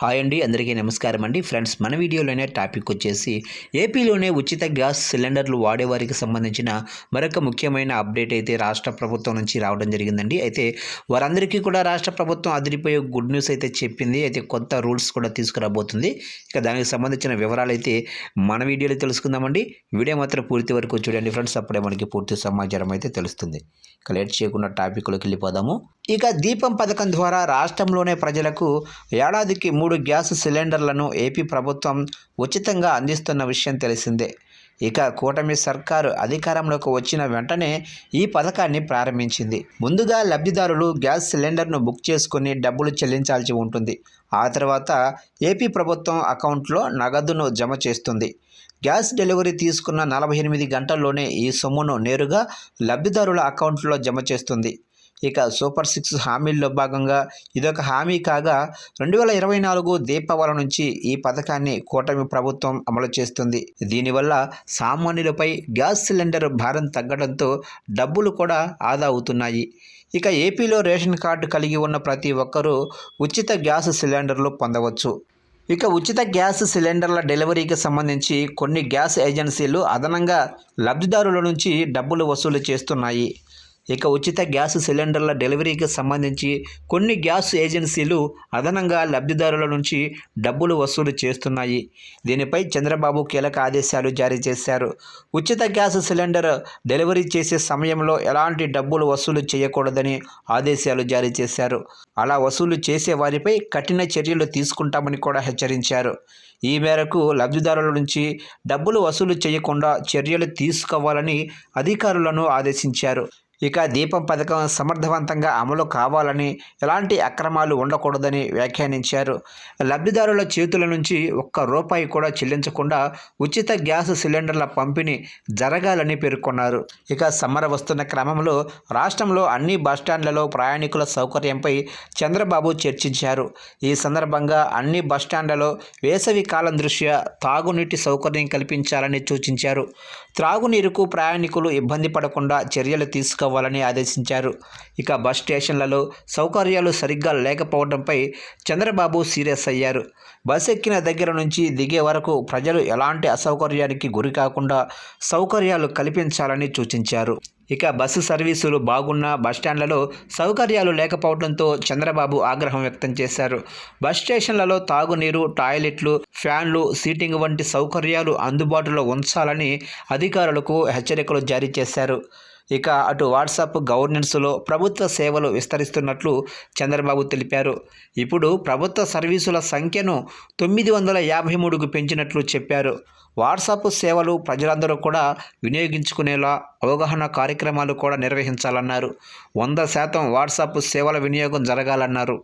Hi అండి, అందరికీ నమస్కారం అండి. ఫ్రెండ్స్, మన వీడియోలోనే టాపిక్ వచ్చేసి ఏపీలోనే ఉచిత గ్యాస్ సిలిండర్లు వాడేవారికి సంబంధించిన మరొక ముఖ్యమైన అప్డేట్ అయితే రాష్ట్ర ప్రభుత్వం నుంచి రావడం జరిగిందండి. అయితే వారందరికీ కూడా రాష్ట్ర ప్రభుత్వం అదిరిపోయే గుడ్ న్యూస్ అయితే చెప్పింది. అయితే కొత్త రూల్స్ కూడా తీసుకురాబోతుంది. ఇక దానికి సంబంధించిన వివరాలు అయితే మన వీడియోలో తెలుసుకుందామండి. వీడియో మాత్రం పూర్తి వరకు చూడండి ఫ్రెండ్స్, అప్పుడే మనకి పూర్తి సమాచారం అయితే తెలుస్తుంది. ఇక లేట్ చేయకుండా టాపిక్లోకి వెళ్ళిపోదాము. ఇక దీపం పథకం ద్వారా రాష్ట్రంలోనే ప్రజలకు ఏడాదికి 3 గ్యాస్ సిలిండర్లను ఏపీ ప్రభుత్వం ఉచితంగా అందిస్తున్న విషయం తెలిసిందే. ఇక కూటమి సర్కారు అధికారంలోకి వచ్చిన వెంటనే ఈ పథకాన్ని ప్రారంభించింది. ముందుగా లబ్ధిదారులు గ్యాస్ సిలిండర్ను బుక్ చేసుకుని డబ్బులు చెల్లించాల్సి ఉంటుంది. ఆ తర్వాత ఏపీ ప్రభుత్వం అకౌంట్లో నగదును జమ చేస్తుంది. గ్యాస్ డెలివరీ తీసుకున్న 48 గంటల్లోనే ఈ సొమ్మును నేరుగా లబ్ధిదారుల అకౌంట్లో జమ చేస్తుంది. ఇక సూపర్ 6 హామీల్లో భాగంగా ఇదొక హామీ కాగా 2024 దీపావళి నుంచి ఈ పథకాన్ని కూటమి ప్రభుత్వం అమలు చేస్తుంది. దీనివల్ల సామాన్యులపై గ్యాస్ సిలిండర్ భారం తగ్గడంతో డబ్బులు కూడా ఆదా అవుతున్నాయి. ఇక ఏపీలో రేషన్ కార్డు కలిగి ఉన్న ప్రతి ఒక్కరూ ఉచిత గ్యాస్ సిలిండర్లు పొందవచ్చు. ఇక ఉచిత గ్యాస్ సిలిండర్ల డెలివరీకి సంబంధించి కొన్ని గ్యాస్ ఏజెన్సీలు అదనంగా లబ్ధిదారుల నుంచి డబ్బులు వసూలు చేస్తున్నాయి. ఇక ఉచిత గ్యాస్ సిలిండర్ల డెలివరీకి సంబంధించి కొన్ని గ్యాస్ ఏజెన్సీలు అదనంగా లబ్ధిదారుల నుంచి డబ్బులు వసూలు చేస్తున్నాయి. దీనిపై చంద్రబాబు కీలక ఆదేశాలు జారీ చేశారు. ఉచిత గ్యాస్ సిలిండర్ డెలివరీ చేసే సమయంలో ఎలాంటి డబ్బులు వసూలు చేయకూడదని ఆదేశాలు జారీ చేశారు. అలా వసూలు చేసే వారిపై కఠిన చర్యలు తీసుకుంటామని కూడా హెచ్చరించారు. ఈ మేరకు లబ్ధిదారుల నుంచి డబ్బులు వసూలు చేయకుండా చర్యలు తీసుకోవాలని అధికారులను ఆదేశించారు. ఇక దీపం పథకం సమర్థవంతంగా అమలు కావాలని, ఎలాంటి అక్రమాలు ఉండకూడదని వ్యాఖ్యానించారు. లబ్ధిదారుల చేతుల నుంచి ₹1 కూడా చెల్లించకుండా ఉచిత గ్యాస్ సిలిండర్ల పంపిణీ జరగాలని పేర్కొన్నారు. ఇక సమ్మర్ వస్తున్న క్రమంలో రాష్ట్రంలో అన్ని బస్టాండ్లలో ప్రయాణికుల సౌకర్యంపై చంద్రబాబు చర్చించారు. ఈ సందర్భంగా అన్ని బస్టాండ్లలో వేసవి కాలం దృష్ట్యా తాగునీటి సౌకర్యం కల్పించాలని సూచించారు. త్రాగునీరుకు ప్రయాణికులు ఇబ్బంది పడకుండా చర్యలు తీసుకోవాలని ఆదేశించారు. ఇక బస్ స్టేషన్లలో సౌకర్యాలు సరిగ్గా లేకపోవడంపై చంద్రబాబు సీరియస్ అయ్యారు. బస్ ఎక్కిన దగ్గర నుంచి దిగే వరకు ప్రజలు ఎలాంటి అసౌకర్యానికి గురి కాకుండా సౌకర్యాలు కల్పించాలని సూచించారు. ఇక బస్సు సర్వీసులు బాగున్నా బస్టాండ్లలో సౌకర్యాలు లేకపోవడంతో చంద్రబాబు ఆగ్రహం వ్యక్తం చేశారు. బస్ స్టేషన్లలో తాగునీరు, టాయిలెట్లు, ఫ్యాన్లు, సీటింగ్ వంటి సౌకర్యాలు అందుబాటులో ఉంచాలని అధికారులకు హెచ్చరికలు జారీ చేశారు. ఇక అటు వాట్సాప్ గవర్నెన్స్లో ప్రభుత్వ సేవలు విస్తరిస్తున్నట్లు చంద్రబాబు తెలిపారు. ఇప్పుడు ప్రభుత్వ సర్వీసుల సంఖ్యను 953కు పెంచినట్లు చెప్పారు. వాట్సాప్ సేవలు ప్రజలందరూ కూడా వినియోగించుకునేలా అవగాహన కార్యక్రమాలు కూడా నిర్వహించాలన్నారు. 100% వాట్సాప్ సేవల వినియోగం జరగాలన్నారు.